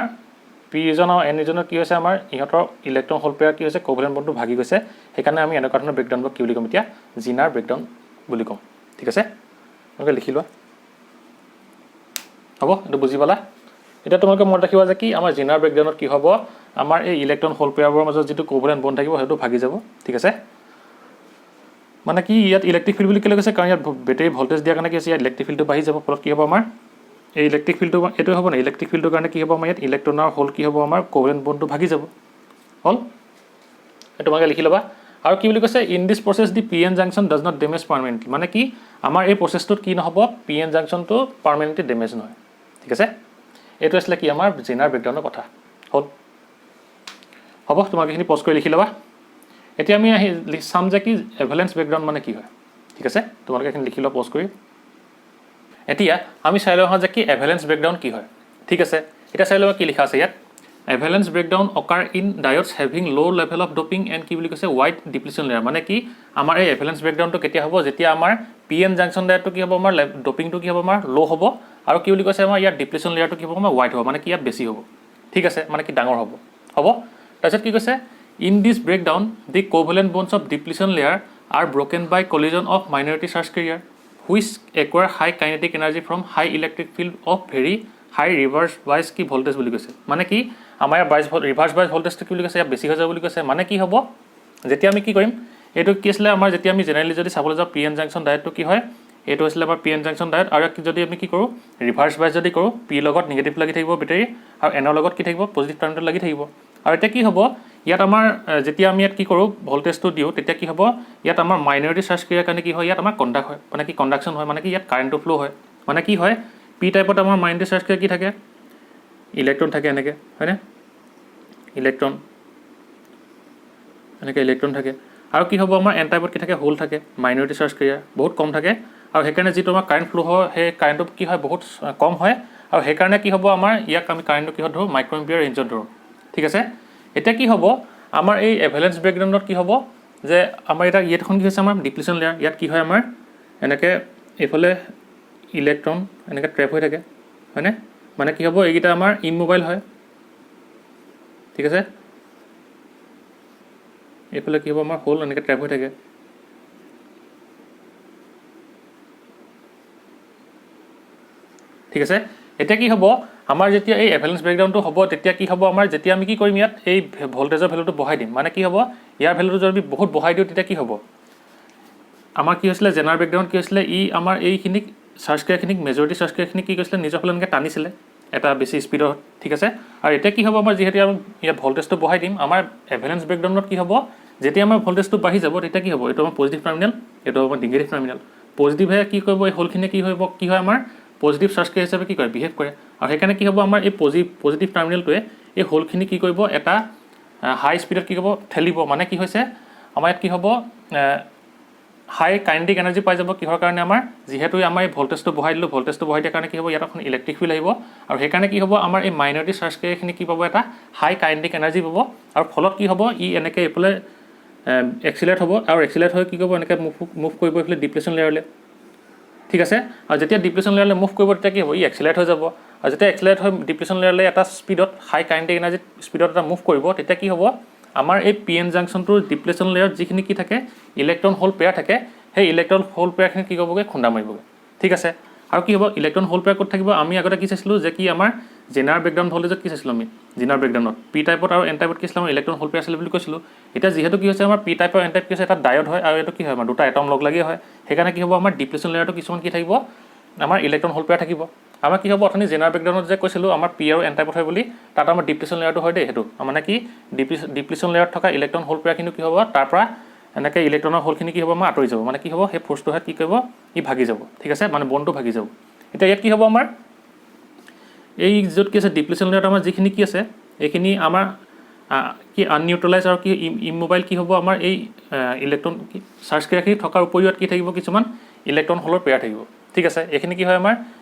পি ৰিজন আৰু এন ৰিজনৰ কি হৈছে আমাৰ ইহঁতৰ ইলেক্ট্ৰন হোল পেয়াৰ কি হৈছে কোভেলেণ্ট বণ্ডটো ভাগি গৈছে সেইকাৰণে আমি এনেকুৱা ধৰণৰ ব্ৰেকডাউনবোৰ কি বুলি ক'ম এতিয়া জেনাৰেল ব্ৰেকডাউন বুলি ক'ম ঠিক আছে তোমালোকে লিখি লোৱা হ'ব এইটো বুজি পালা এতিয়া তোমালোকে মনত ৰাখিবা যে কি আমাৰ জেনাৰেল ব্ৰেকডাউনত কি হ'ব আমাৰ এই ইলেক্ট্ৰন হোল পেয়াৰবোৰৰ মাজত যিটো কোভেলেণ্ট বণ্ড থাকিব সেইটো ভাগি যাব ঠিক আছে মানে কি ইয়াত ইলেক্ট্ৰিক ফিল্ড বুলি কেলৈ কৈছে কাৰণ ইয়াত বেটেৰী ভল্টেজ দিয়াৰ কাৰণে কি হৈছে ইয়াত ইলেক্ট্ৰিক ফিল্ডটো বাঢ়ি যাব ফলত কি হ'ব আমাৰ এই ইলেক্ট্ৰিক ফিল্ডটো এইটো হ'ব না ইলেক্ট্ৰিক ফিল্ডৰ কাৰণে কি হ'ব আমাৰ ইয়াত ইলেক্ট্ৰনৰ হোল কি হ'ব আমাৰ কোভেলেণ্ট বণ্ডটো ভাগি যাব হ'ল তোমালোকে লিখি ল'বা আৰু কি বুলি কৈছে in this process the P N junction does not damage permanently মানে কি আমাৰ এই প্ৰচেছটোত কি নহ'ব পি এন জাংচনটো পাৰ্মানেণ্টলি ডেমেজ নহয় ঠিক আছে এইটো আছিলে কি আমাৰ জেনাৰেল ব্ৰেকডাউনৰ কথা হ'ল হ'ব তোমালোকে এইখিনি পজ কৰি লিখি ল'বা এতিয়া আমি চাম যে কি এভেলেঞ্চ ব্ৰেকডাউন মানে কি হয় ঠিক আছে তোমালোকে এইখিনি লিখি লোৱা পজ কৰি এতিয়া আমি চাই লওঁ যে কি এভেলেঞ্চ ব্ৰেকডাউন কি হয় ঠিক আছে এতিয়া চাই লওক কি লিখা আছে ইয়াত এভেলেঞ্চ ব্ৰেকডাউন অকাৰ ইন ডায়টছ হেভিং ল' লেভেল অফ ডপিং এণ্ড কি বুলি কৈছে ৱাইড ডিপ্লিশ্যন লেয়াৰ মানে কি আমাৰ এই এভেলেঞ্চ ব্ৰেকডাউনটো কেতিয়া হ'ব যেতিয়া আমাৰ পি এন জাংচন ডায়েটটো কি হ'ব আমাৰ ডপিংটো কি হ'ব আমাৰ ল' হ'ব আৰু কি বুলি কৈছে আমাৰ ইয়াত ডিপ্লিশ্যন লেয়াৰটো কি হ'ব আমাৰ ৱাইড হ'ব মানে কি ইয়াত বেছি হ'ব ঠিক আছে মানে কি ডাঙৰ হ'ব তাৰপিছত কি কৈছে in this breakdown the covalent bonds of depletion layer are broken by collision of minority charge carrier which acquire high kinetic energy from high electric field of very high reverse bias কি ভল্টেজ বুলি কৈছে মানে কি আমাৰ ইয়াৰ ৰিভাৰ্ছ বাইজ ভল্টেজটো কি বুলি কৈছে ইয়াত বেছি হৈ যাব বুলি কৈছে মানে কি হ'ব যেতিয়া আমি কি কৰিম এইটো কি আছিলে আমাৰ যেতিয়া আমি জেনেৰেলি যদি চাবলৈ যাওঁ পি এন জাংচন ডায়েটটো কি হয় এইটো হৈছিলে আমাৰ পি এন জাংচন ডায়েট আৰু যদি আমি কি কৰোঁ ৰিভাৰ্ছ বাইজ যদি কৰোঁ পি লগত নিগেটিভ লাগি থাকিব বেটেৰী আৰু এনৰ লগত কি থাকিব পজিটিভ টাৰ্মিনেল লাগি থাকিব আৰু এতিয়া কি হ'ব ইয়াত আমাৰ যেতিয়া আমি ইয়াত কি কৰোঁ ভল্টেজটো দিওঁ তেতিয়া কি হ'ব ইয়াত আমাৰ মাইনৰিটি চাৰ্জ ক্ৰিয়াৰ কাৰণে কি হয় ইয়াত আমাৰ কণ্ডাক্ট হয় মানে কি কণ্ডাকশ্যন হয় মানে কি ইয়াত কাৰেণ্টটো ফ্ল' হয় মানে কি হয় পি টাইপত আমাৰ মাইনৰিটি চাৰ্জ ক্ৰিয়া কি থাকে ইলেক্ট্ৰন থাকে এনেকৈ হয়নে ইলেক্ট্ৰন এনেকৈ ইলেক্ট্ৰন থাকে আৰু কি হ'ব আমাৰ এন টাইপত কি থাকে হোল থাকে মাইনৰিটি চাৰ্জ ক্ৰিয়া বহুত কম থাকে আৰু সেইকাৰণে যিটো আমাৰ কাৰেণ্ট ফ্ল' হয় সেই কাৰেণ্টটো কি হয় বহুত কম হয় আৰু সেইকাৰণে কি হ'ব আমাৰ ইয়াক আমি কাৰেণ্টটো কিহত ধৰোঁ মাইক্ৰ'এম্পিয়াৰ ৰেঞ্জত ধৰোঁ ঠিক আছে এতিয়া কি হ'ব আমাৰ এই এভেলেঞ্চ ব্ৰেকডাউনত কি হ'ব যে আমাৰ এতিয়া ইয়াতখন কি হৈছে আমাৰ ডিপ্লিশ্যন লেয়াৰ ইয়াত কি হয় আমাৰ এনেকৈ এইফালে ইলেক্ট্ৰন এনেকৈ ট্ৰেপ হৈ থাকে হয়নে মানে কি হ'ব এইকেইটা আমাৰ ইমম'বাইল হয় ঠিক আছে এইফালে কি হ'ব আমাৰ হোল এনেকৈ ট্ৰেপ হৈ থাকে ঠিক আছে এতিয়া কি হ'ব আমাৰ যেতিয়া এই এভেলেঞ্চ ব্ৰেকডাউনটো হ'ব তেতিয়া কি হ'ব আমাৰ যেতিয়া আমি কি কৰিম ইয়াত এই ভল্টেজৰ ভেলুটো বঢ়াই দিম মানে কি হ'ব ইয়াৰ ভেলুটো যদি আমি বহুত বঢ়াই দিওঁ তেতিয়া কি হ'ব আমাৰ কি হৈছিলে জেনাৰেল ব্ৰেকডাউন কি হৈছিলে ই আমাৰ এইখিনিক চাৰ্জ ক্ৰিয়াখিনিক মেজৰিটি চাৰ্জ ক্ৰিয়াখিনিক কি কৈছিলে নিজৰ ফালে এনেকৈ টানিছিলে এটা বেছি স্পীডত ঠিক আছে আৰু এতিয়া কি হ'ব আমাৰ যিহেতু আমি ইয়াত ভল্টেজটো বঢ়াই দিম আমাৰ এভেলেঞ্চ ব্ৰেকডাউনত কি হ'ব যেতিয়া আমাৰ ভল্টেজটো বাঢ়ি যাব তেতিয়া কি হ'ব এইটো আমাৰ পজিটিভ টাৰ্মিনেল এইটো আমাৰ নিগেটিভ টাৰ্মিনেল পজিটিভে কি কৰিব এই হোলখিনি কি হ'ব কি হয় আমাৰ পজিটিভ চাৰ্জ ক্ৰিয়া হিচাপে কি কৰে বিহেভ কৰে আৰু সেইকাৰণে কি হ'ব আমাৰ এই পজিটিভ টাৰ্মিনেলটোৱে এই হোলখিনি কি কৰিব এটা হাই স্পীডত কি কৰিব ঠেলিব মানে কি হৈছে আমাৰ ইয়াত কি হ'ব হাই কাইনেটিক এনাৰ্জি পাই যাব কিহৰ কাৰণে আমাৰ যিহেতু আমাৰ এই ভল্টেজটো বঢ়াই দিলোঁ ভল্টেজটো বঢ়াই দিয়াৰ কাৰণে কি হ'ব ইয়াত এখন ইলেক্ট্ৰিক ফিল্ড আহিব আৰু সেইকাৰণে কি হ'ব আমাৰ এই মাইনৰিটি চাৰ্জ ক্ৰিয়াখিনি কি পাব এটা হাই কাইনেটিক এনাৰ্জি পাব আৰু ফলত কি হ'ব ই এনেকৈ এইফালে এক্সিলেট হ'ব আৰু এক্সিলেট হৈ কি কৰিব এনেকৈ মুভ কৰিব এইফালে ডিপ্লিশ্যন লেয়াৰলৈ ঠিক আছে আৰু যেতিয়া ডিপ্লিশ্যন লেয়াৰলৈ মুভ কৰিব তেতিয়া কি হ'ব ই এক্সিলেট হৈ যাব আৰু যেতিয়া এক্সিলেট হৈ ডিপ্লিশ্যন লেয়াৰলৈ এটা স্পীডত হাই কাইনেটিক এনাৰ্জি স্পীডত এটা মুভ কৰিব তেতিয়া কি হ'ব আমাৰ এই পি এন জাংচনটোৰ ডিপ্লিশ্যন লেয়াৰত যিখিনি কি থাকে ইলেক্ট্ৰন হোল পেয়াৰ থাকে সেই ইলেক্ট্ৰন হোল পেয়াৰখিনি কি কৰিবগৈ খুন্দা মাৰিবগৈ ঠিক আছে আৰু কি হ'ব ইলেক্ট্ৰন হোল পেয়াৰ ক'ত থাকিব আমি আগতে কি চাইছিলোঁ যে কি আমাৰ জেনাৰেল ব্ৰেকডাউন ভল্টেজত কি চাইছিলোঁ আমি জেনাৰেল ব্ৰেকডাউনত পি টাইপত আৰু এন টাইপত কি আছিলে আমাৰ ইলেক্ট্ৰন হোল পেয়াৰ আছিলে বুলি কৈছিলোঁ এতিয়া যিহেতু কি হৈছে আমাৰ পি টাইপ আৰু এন টাইপ কি হৈছে এটা ডায়ড হয় আৰু এইটো কি হয় আমাৰ দুটা এটম লগ লাগি হয় সেইকাৰণে কি হ'ব আমাৰ ডিপ্লিশ্যন লেয়াৰটো কিছুমান কি থাকিব আমাৰ ইলেক্ট্ৰন হোল পেয়াৰ থাকিব আমাৰ কি হ'ব অথনি জেনাৰেল ব্ৰেকডাউনত যে কৈছিলোঁ আমাৰ পি আৰু এন টাইপত হয় বুলি তাত আমাৰ ডিপ্লিশ্যন লেয়াৰটো হয় দেই সেইটো মানে কি ডিপ্লিশ্যন লেয়াৰত থকা ইলেক্ট্ৰন হোল পেয়াৰখিনি কি হ'ব তাৰ পৰা এনেকৈ ইলেক্ট্ৰনৰ হোলখিনি কি হ'ব আমাৰ আঁতৰি যাব মানে কি হ'ব সেই ফ'ৰ্চটোহে কি কৰিব ই ভাগি যাব ঠিক আছে মানে বনটো ভাগি যাব এতিয়া ইয়াত কি হ'ব আমাৰ এই য'ত কি আছে ডিপ্লিশ্যন লেয়াৰত আমাৰ যিখিনি কি আছে এইখিনি আমাৰ কি আননিউট্ৰেলাইজ আৰু কি ইমম'বাইল কি হ'ব আমাৰ এই ইলেক্ট্ৰন কি চাৰ্জ ক্ৰিয়াখিনি থকাৰ উপৰিও কি থাকিব কিছুমান ইলেক্ট্ৰন হোলৰ পেয়াৰ থাকিব ঠিক আছে এইখিনি কি হয় আমাৰ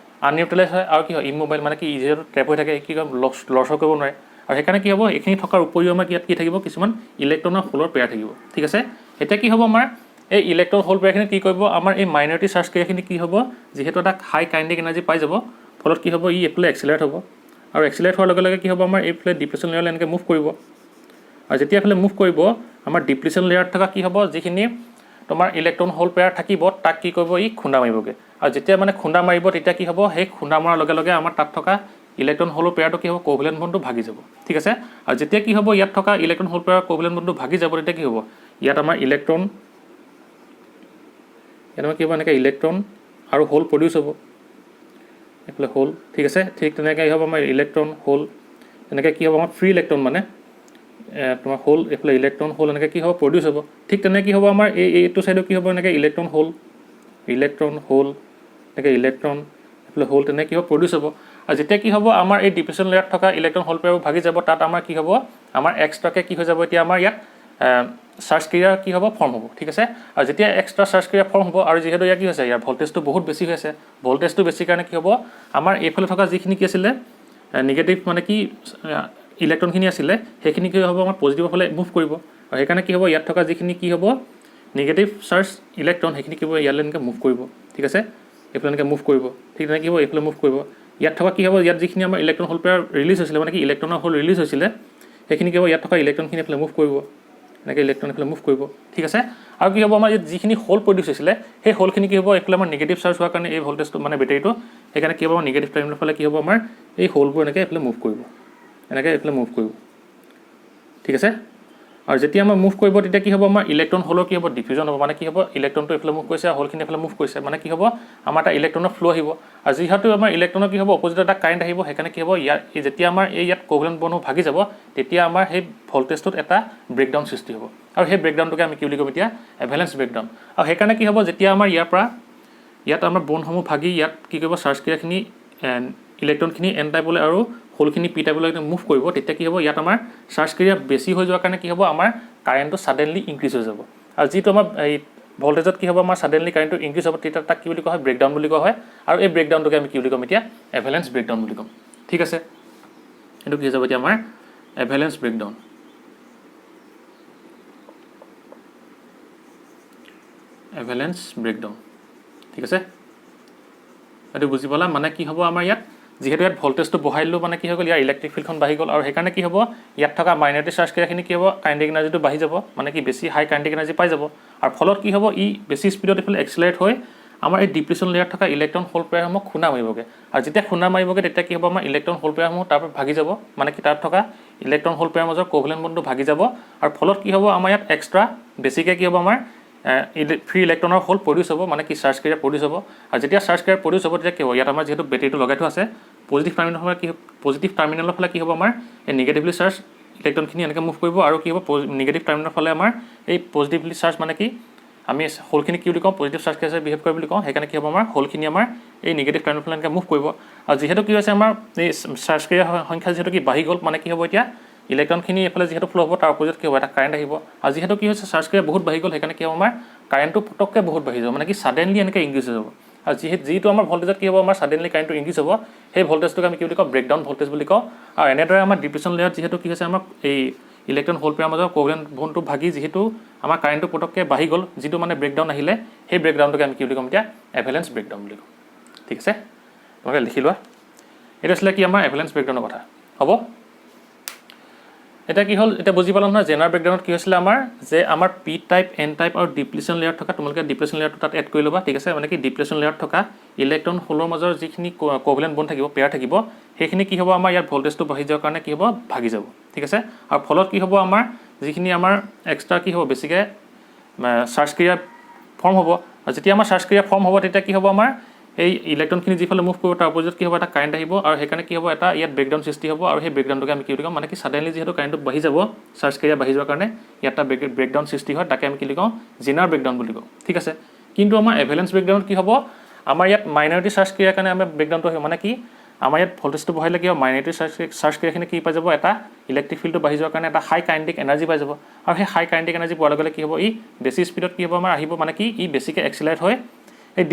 আননিউট্ৰেলাইজ হয় আৰু কি হয় ইমম'বাইল মানে কি যিহেতু ট্ৰেপ হৈ থাকে কি কয় লৰচৰ কৰিব নোৱাৰে আৰু সেইকাৰণে কি হ'ব এইখিনি থকাৰ উপৰিও আমাৰ ইয়াত কি থাকিব কিছুমান ইলেক্ট্ৰনৰ হোলৰ পেয়াৰ থাকিব ঠিক আছে এতিয়া কি হ'ব আমাৰ এই ইলেক্ট্ৰন হোল পেয়াৰখিনি কি কৰিব আমাৰ এই মাইনৰিটি চাৰ্জ ক্ৰিয়াখিনি কি হ'ব যিহেতু এটা হাই কাইনেটিক এনাৰ্জি পাই যাব ফলত কি হ'ব ই এইফালে এক্সিলেট হ'ব আৰু এক্সিলেট হোৱাৰ লগে লগে কি হ'ব আমাৰ এইফালে ডিপ্লিশ্যন লেয়াৰলৈ এনেকৈ মুভ কৰিব আৰু যেতিয়া এইফালে মুভ কৰিব আমাৰ ডিপ্লিশ্যন লেয়াৰত থকা কি হ'ব যিখিনি তোমাৰ ইলেক্ট্ৰন হোল পেয়াৰ থাকিব তাক কি কৰিব ই খুন্দা মাৰিবগৈ আৰু যেতিয়া মানে খুন্দা মাৰিব তেতিয়া কি হ'ব সেই খুন্দা মৰাৰ লগে লগে আমাৰ তাত থকা ইলেক্ট্ৰন হোল পেয়াৰটো কি হ'ব কোভেলেণ্ট বণ্ডটো ভাগি যাব ঠিক আছে আৰু যেতিয়া কি হ'ব ইয়াত থকা ইলেক্ট্ৰন হোল পেয়াৰৰ কোভেলেণ্ট বণ্ডটো ভাগি যাব তেতিয়া কি হ'ব ইয়াত আমাৰ ইলেক্ট্ৰন কি হ'ব এনেকৈ ইলেক্ট্ৰন আৰু হোল প্ৰডিউচ হ'ব এইফালে হোল ঠিক আছে ঠিক তেনেকৈ হ'ব আমাৰ ইলেক্ট্ৰন হোল এনেকৈ কি হ'ব আমাৰ ফ্ৰী ইলেক্ট্ৰন মানে তোমাৰ হোল এইফালে ইলেক্ট্ৰন হোল এনেকৈ কি হ'ব প্ৰডিউচ হ'ব ঠিক তেনেকৈ কি হ'ব আমাৰ এইটো ছাইডত কি হ'ব এনেকৈ ইলেক্ট্ৰন হোল এনেকৈ ইলেক্ট্ৰন এইফালে হোল তেনেকৈ কি হ'ব প্ৰডিউচ হ'ব আৰু যেতিয়া কি হ'ব আমাৰ এই ডিপ্লিশ্যন লেয়াৰত থকা ইলেক্ট্ৰন হোল পেয়াৰবোৰ ভাগি যাব তাত আমাৰ কি হ'ব আমাৰ এক্সট্ৰাকৈ কি হৈ যাব এতিয়া আমাৰ ইয়াত চাৰ্জ ক্ৰিয়া কি হ'ব ফৰ্ম হ'ব ঠিক আছে আৰু যেতিয়া এক্সট্ৰা চাৰ্জ ক্ৰিয়া ফৰ্ম হ'ব আৰু যিহেতু ইয়াৰ কি হৈছে ইয়াৰ ভল্টেজটো বহুত বেছি হৈ আছে ভল্টেজটো বেছি কাৰণে কি হ'ব আমাৰ এইফালে থকা যিখিনি কি আছিলে নিগেটিভ মানে কি ইলেক্ট্ৰনখিনি আছিলে সেইখিনি কি হ'ব আমাৰ পজিটিভৰ ফালে মুভ কৰিব আৰু সেইকাৰণে কি হ'ব ইয়াত থকা যিখিনি কি হ'ব নিগেটিভ চাৰ্জ ইলেক্ট্ৰন সেইখিনি কি হ'ব ইয়ালৈ এনেকৈ মুভ কৰিব ঠিক আছে এইফালে এনেকৈ মুভ কৰিব ঠিক তেনেকৈ কি হ'ব এইফালে মুভ কৰিব ইয়াত থকা কি হ'ব ইয়াত যিখিনি আমাৰ ইলেক্ট্ৰন হোল পেয়াৰ ৰিলিজ হৈছিলে মানে কি ইলেক্ট্ৰনৰ হোল ৰিলিজ হৈছিলে সেইখিনি কি হ'ব ইয়াত থকা ইলেক্ট্ৰনখিনি এইফালে মুভ কৰিব এনেকৈ ইলেক্ট্ৰন এইফালে মুভ কৰিব ঠিক আছে আৰু কি হ'ব আমাৰ ইয়াত যিখিনি হোল প্ৰডিউচ হৈছিলে সেই হোলখিনি কি হ'ব এইফালে আমাৰ নিগেটিভ চাৰ্জ হোৱাৰ কাৰণে এই ভল্টেজটো মানে বেটেৰীটো সেইকাৰণে কি হ'ব আমাৰ নিগেটিভ টাৰ্মিনেলৰ ফালে কি হ'ব আমাৰ এই হোলবোৰ এনেকৈ এইফালে মুভ কৰিব এনেকৈ এইফালে মুভ কৰিব ঠিক আছে আৰু যেতিয়া আমাৰ মুভ কৰিব তেতিয়া কি হ'ব আমাৰ ইলেক্ট্ৰন হোলৰ কি হ'ব ডিফিউজন হ'ব মানে কি হ'ব ইলেক্ট্ৰনটো এইফালে মুভ কৰিছে আৰু হোলখিনি এইফালে মুভ কৰিছে মানে কি হ'ব আমাৰ এটা ইলেক্ট্ৰনৰ ফ্ল' আহিব আৰু যিহেতু আমাৰ ইলেক্ট্ৰনৰ কি হ'ব অপজিট এটা কাৰেণ্ট আহিব সেইকাৰণে কি হ'ব ইয়াত যেতিয়া আমাৰ ইয়াত কোভেলেণ্ট বণ্ডবোৰ ভাগি যাব তেতিয়া আমাৰ সেই ভল্টেজটোত এটা ব্ৰেকডাউন সৃষ্টি হ'ব আৰু সেই ব্ৰেকডাউনটোকে আমি কি বুলি ক'ম এতিয়া এভেলেঞ্চ ব্ৰেকডাউন আৰু সেইকাৰণে কি হ'ব যেতিয়া আমাৰ ইয়াৰ পৰা ইয়াত আমাৰ বণ্ডসমূহ ভাগি ইয়াত কি কৰিব চাৰ্জ ক্ৰিয়াখিনি ইলেক্ট্ৰনখিনি এন টাইপলৈ আৰু হোলখিনি পি টাইপলৈ মুভ কৰিব তেতিয়া কি হ'ব ইয়াত আমাৰ চাৰ্জ ক্ৰিয়া বেছি হৈ যোৱাৰ কাৰণে কি হ'ব আমাৰ কাৰেণ্টটো ছাডেনলি ইনক্ৰিজ হৈ যাব আৰু যিটো আমাৰ এই ভল্টেজত কি হ'ব আমাৰ ছাডেনলি কাৰেণ্টটো ইনক্ৰিজ হ'ব তেতিয়া তাক কি বুলি কোৱা হয় ব্ৰেকডাউন বুলি কোৱা হয় আৰু এই ব্ৰেকডাউনটোকে আমি কি বুলি ক'ম এতিয়া এভেলেঞ্চ ব্ৰেকডাউন বুলি ক'ম ঠিক আছে এইটো কি হৈ যাব এতিয়া আমাৰ এভেলেঞ্চ ব্ৰেকডাউন এভেলেঞ্চ ব্ৰেকডাউন ঠিক আছে এইটো বুজি পালা মানে কি হ'ব আমাৰ ইয়াত যিহেতু ইয়াত ভল্টেজটো বঢ়াই দিলোঁ মানে কি হৈ গ'ল ইয়াৰ ইলেক্ট্ৰিক ফিল্ডখন বাঢ়ি গ'ল আৰু সেইকাৰণে কি হ'ব ইয়াত থকা মাইনৰিটি চাৰ্জ ক্ৰিয়াখিনি কি হ'ব কাইনেটিক এনাৰ্জিটো বাঢ়ি যাব মানে কি বেছি হাই কাইনেটিক এনাৰ্জি পাই যাব আৰু ফলত কি হ'ব ই বেছি স্পীডত এইফালে এক্সিলাৰেট হৈ আমাৰ এই ডিপ্লিশ্যন লেয়াৰত থকা ইলেক্ট্ৰন হোল পেয়াৰসমূহ খুন্দা মাৰিবগৈ আৰু যেতিয়া খুন্দা মাৰিবগৈ তেতিয়া কি হ'ব আমাৰ ইলেক্ট্ৰন হোল পেয়াৰসমূহ তাৰ পৰা ভাগি যাব মানে কি তাত থকা ইলেক্ট্ৰন হোল পেয়াৰৰ মাজৰ কোভেলেণ্ট বণ্ডটো ভাগি যাব আৰু ফলত কি হ'ব আমাৰ ইয়াত এক্সট্ৰা বেছিকৈ কি হ'ব আমাৰ ফ্ৰী ইলেক্ট্ৰনৰ হোল প্ৰডিউচ হ'ব মানে কি চাৰ্জ ক্ৰিয়া প্ৰডিউচ হ'ব আৰু যেতিয়া চাৰ্জ ক্ৰিয়া প্ৰডিউচ হ'ব তেতিয়া কি হ'ব ইয়াত আমাৰ যিহেতু বেটেৰীটো লগাই থোৱা আছে পজিটিভ টাৰ্মিনেলৰ ফালে কি হ'ব আমাৰ এই নিগেটিভলি চাৰ্জ ইলেক্ট্ৰনখিনি এনেকৈ মুভ কৰিব আৰু কি হ'ব নিগেটিভ টাৰ্মিনেলৰ ফালে আমাৰ এই পজিটিভলি চাৰ্জ মানে কি আমি হোলখিনি কি বুলি কওঁ পজিটিভ চাৰ্জ কেছে বিহেভ কৰে বুলি কওঁ সেইকাৰণে কি হ'ব আমাৰ হোলখিনি আমাৰ এই নিগেটিভ টাৰ্মিনেলৰ ফালে এনেকৈ মুভ কৰিব আৰু যিহেতু কি হৈছে আমাৰ এই চাৰ্জ ক্ৰিয়াৰ সংখ্যা যিহেতু কি বাঢ়ি গ'ল মানে কি হ'ব এতিয়া ইলেক্ট্ৰনখিনি এইফালে যিহেতু ফ্ল' হ'ব তাৰ অপজিট কি হ'ব এটা কাৰেণ্ট আহিব আৰু যিহেতু কি হৈছে চাৰ্জ ক্ৰিয়া বহুত বাঢ়ি গ'ল সেইকাৰণে কি হ'ব আমাৰ কাৰেণ্টটো পটককৈ বহুত বাঢ়ি যাব মানে কি ছাডেনলি এনেকৈ ইনক্ৰিজ হৈ যাব আৰু যিটো আমাৰ ভল্টেজত কি হ'ব আমাৰ ছাডেনলি কাৰেণ্টটো ইনক্ৰিজ হ'ব সেই ভল্টেজটোক আমি কি বুলি কওঁ ব্ৰেকডাউন ভল্টেজ বুলি কওঁ আৰু এনেদৰে আমাৰ ডিপ্লিশ্যন লেয়াৰত যিহেতু কি হৈছে আমাৰ এই ইলেক্ট্ৰন হোল পেয়াৰৰ মাজৰ কোভেলেণ্ট বণ্ডটো ভাগি যিহেতু আমাৰ কাৰেণ্টটো পটককৈ বাঢ়ি গ'ল যিটো মানে ব্ৰেকডাউন আহিলে সেই ব্ৰেকডাউনটোকে আমি কি বুলি ক'ম এতিয়া এভেলেঞ্চ ব্ৰেকডাউন বুলি ক'ম ঠিক আছে তোমালোকে লিখি লোৱা এইটো আছিলে কি আমাৰ এভেলেঞ্চ ব্ৰেকডাউনৰ কথা হ'ব এটা কি হ'ল এটা বুজি পালা নহয় জেনাৰেল ব্ৰেকডাউনত কি হৈছিলে আমাৰ যে আমাৰ পি টাইপ এন টাইপ আৰু ডিপ্লিশ্যন লেয়াৰত থকা তোমালোকে ডিপ্লিশ্যন লেয়াৰটো তাত এড কৰি ল'বা ঠিক আছে মানে কি ডিপ্লিশ্যন লেয়াৰত থকা ইলেক্ট্ৰন হোলৰ মাজৰ যিখিনি কোভেলেণ্ট বণ্ড থাকিব পেয়াৰ থাকিব সেইখিনি কি হ'ব আমাৰ ইয়াত ভল্টেজটো বাঢ়ি যোৱাৰ কাৰণে কি হ'ব ভাগি যাব ঠিক আছে আৰু ফলত কি হ'ব আমাৰ যিখিনি আমাৰ এক্সট্ৰা কি হ'ব বেছিকৈ চাৰ্জ ক্ৰিয়া ফৰ্ম হ'ব আৰু যেতিয়া আমাৰ চাৰ্জ ক্ৰিয়া ফৰ্ম হ'ব তেতিয়া কি হ'ব আমাৰ এই ইলেক্ট্ৰনখিনি যিফালে মুভ কৰিব তাৰ অপজিট কি হ'ব এটা কাৰেণ্ট আহিব আৰু সেইকাৰণে কি হ'ব এটা ইয়াত ব্ৰেকডাউন সৃষ্টি হ'ব আৰু সেই ব্ৰেকডাউনটোকে আমি কি বুলি কওঁ মানে কি ছাডেনলি যিহেতু কাৰেণ্টটো বাঢ়ি যাব চাৰ্জ ক্ৰিয়া বাঢ়ি যোৱাৰ কাৰণে ইয়াত এটা ব্ৰেকডাউন সৃষ্টি হয় তাকে আমি কি বুলি কওঁ জেনাৰেল ব্ৰেকডাউন বুলি কওঁ ঠিক আছে কিন্তু আমাৰ এভেলেঞ্চ ব্ৰেকডাউনত কি হ'ব আমাৰ ইয়াত মাইনৰিটি চাৰ্জ ক্ৰিয়াৰ কাৰণে আমাৰ ব্ৰেকডাউনটো আহিব মানে কি আমাৰ ইয়াত ভল্টেজটো বঢ়াইলে কি হ'ব মাইনৰিটি চাৰ্জ ক্ৰিয়াখিনি কি পাই যাব এটা ইলেক্ট্ৰিক ফিল্ডটো বাঢ়ি যোৱাৰ কাৰণে এটা হাই কাইনেটিক এনাৰ্জি পাই যাব আৰু সেই হাই কাইনেটিক এনাৰ্জি পোৱাৰ লগে লগে কি হ'ব ই বেছি স্পীডত কি হ'ব আমাৰ আহিব মানে কি ই বেছিকৈ এক্সিলাৰেট হয় এই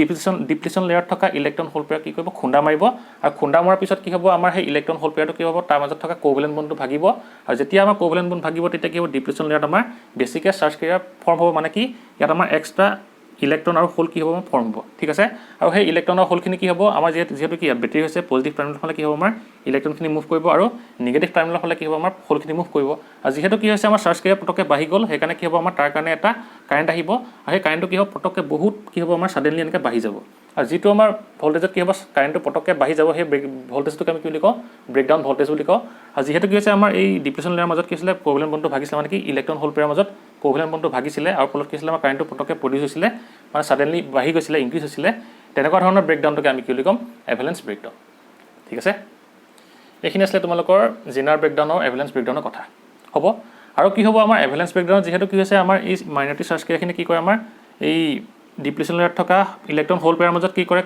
ডিপ্লিশ্যন লেয়াৰত থকা ইলেক্ট্ৰন হোল পেয়াৰ কি কৰিব খুন্দা মাৰিব আৰু খুন্দা মৰাৰ পিছত কি হ'ব আমাৰ সেই ইলেক্ট্ৰন হোল পেয়াৰটো কি হ'ব তাৰ মাজত থকা কোভেলেণ্ট বণ্ডটো ভাগিব আৰু যেতিয়া আমাৰ কোভেলেণ্ট বণ্ড ভাগিব তেতিয়া কি হ'ব ডিপ্লিশ্যন লেয়াৰত আমাৰ বেছিকৈ চাৰ্জ ক্ৰিয়া ফৰ্ম হ'ব মানে কি ইয়াত আমাৰ এক্সট্ৰা ইলেক্ট্ৰন আৰু হোল কি হ'ব আমাৰ ফৰ্ম হ'ব ঠিক আছে আৰু সেই ইলেক্ট্ৰন আৰু হোলখিনি কি হ'ব আমাৰ যিহেতু কি বেটেৰী হৈছে পজিটিভ টাৰ্মিনেলৰ ফালে কি হ'ব আমাৰ ইলেক্ট্ৰনখিনি মুভ কৰিব আৰু নিগেটিভ টাৰ্মিনেলৰ ফালে কি হ'ব আমাৰ হোলখিনি মুভ কৰিব আৰু যিহেতু কি হৈছে আমাৰ চাৰ্জ ক্ৰিয়া পটককৈ বাঢ়ি গ'ল সেইকাৰণে কি হ'ব আমাৰ তাৰ কাৰণে এটা কাৰেণ্ট আহিব আৰু সেই কাৰেণ্টটো কি হ'ব পটককৈ বহুত কি হ'ব আমাৰ ছাডেনলি এনেকৈ বাঢ়ি যাব আৰু যিটো আমাৰ ভল্টেজত কি হ'ব কাৰেণ্টটো পটককৈ বাঢ়ি যাব সেই ভল্টেজটোক আমি কি বুলি কওঁ ব্ৰেকডাউন ভল্টেজ বুলি কওঁ আৰু যিহেতু কি হৈছে আমাৰ এই ডিপ্লিশ্যন লেয়াৰৰ মাজত কি হৈছিলে কোভেলেণ্ট বণ্ডটো ভাগিছিলে মানে কি ইলেক্ট্ৰন হোল পেয়াৰৰ মাজত কোভেলেণ্ট বণ্ডটো ভাগিছিলে আৰু ফলত কি হৈছিলে আমাৰ কাৰেণ্টটো পটককৈ প্ৰডিউচ হৈছিলে মানে ছাডেনলি বাঢ়ি গৈছিলে ইনক্ৰিজ হৈছিলে তেনেকুৱা ধৰণৰ ব্ৰেকডাউনটোকে আমি কি বুলি ক'ম এভেলেঞ্চ ব্ৰেকডাউন ঠিক আছে এইখিনি আছিলে তোমালোকৰ জেনাৰেল ব্ৰেকডাউন আৰু এভেলেঞ্চ ব্ৰেকডাউনৰ কথা হ'ব আৰু কি হ'ব আমাৰ এভেলেঞ্চ ব্ৰেকডাউনত যিহেতু কি হৈছে আমাৰ এই মাইনৰিটি চাৰ্জ ক্ৰিয়াখিনি কি কৰে আমাৰ এই ডিপ্লিশ্যন লেয়াৰত থকা ইলেক্ট্ৰন হোল পেয়াৰৰ মাজত কি কৰে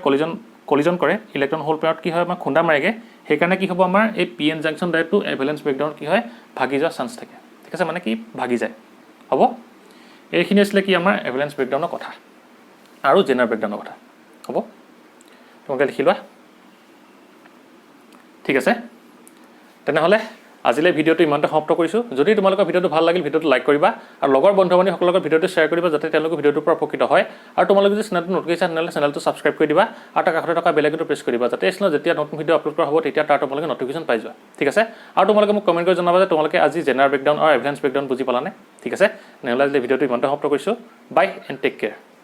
কলিজন কৰে ইলেক্ট্ৰন হোল পেয়াৰত কি হয় আমাৰ খুন্দা মাৰেগৈ সেইকাৰণে কি হ'ব আমাৰ এই পি এন জাংচন ডাইৰেক্টটো এভেলেঞ্চ ব্ৰেকডাউনত কি হয় ভাগি যোৱাৰ চান্স থাকে ঠিক আছে মানে কি ভাগি যায় হ'ব এইখিনি আছিলে কি আমাৰ এভেলেঞ্চ ব্ৰেকডাউনৰ কথা আৰু জেনাৰেল ব্ৰেকডাউনৰ কথা হ'ব তোমালোকে লিখি লোৱা ঠিক আছে তেনেহ'লে আজিলৈ ভিডিঅ'টো ইমানতে সমাপ্ত কৰিছোঁ যদি তোমালোকৰ ভিডিঅ'টো ভাল লাগিল ভিডিঅ'টো লাইক কৰিবা আৰু লগৰ বন্ধু বান্ধৱীসকলৰ লগত ভিডিঅ'টো শ্বেয়াৰ কৰিবা যাতে তেওঁলোকে ভিডিঅ'টোৰ পৰা উপকৃত হয় আৰু তোমালোকে যদি চেনেলটো নতুন হৈছে তেনেহ'লে চেনেলটো ছাবস্ক্ৰাইব কৰি দিবা আৰু তাৰ কাষতে থকা বেল আইকনটো প্ৰেছ কৰিবা যাতে যেতিয়া নতুন ভিডিঅ' আপলোড কৰা হ'ব তেতিয়া তাৰ তোমালোকে নটিফিকেশ্যন পাই যোৱা ঠিক আছে আৰু তোমালোকে মোক কমেণ্ট কৰি জনাবা যে তোমালোকে আজি জেনাৰেল ব্ৰেকডাউন আৰু এভিডেন্স ব্ৰেকডাউন বুজি পালানে ঠিক আছে তেনেহ'লে আজিলৈ ভিডিঅ'টো ইমানতে সমাপ্ত কৰিছোঁ বাই এণ্ড টেক কেয়াৰ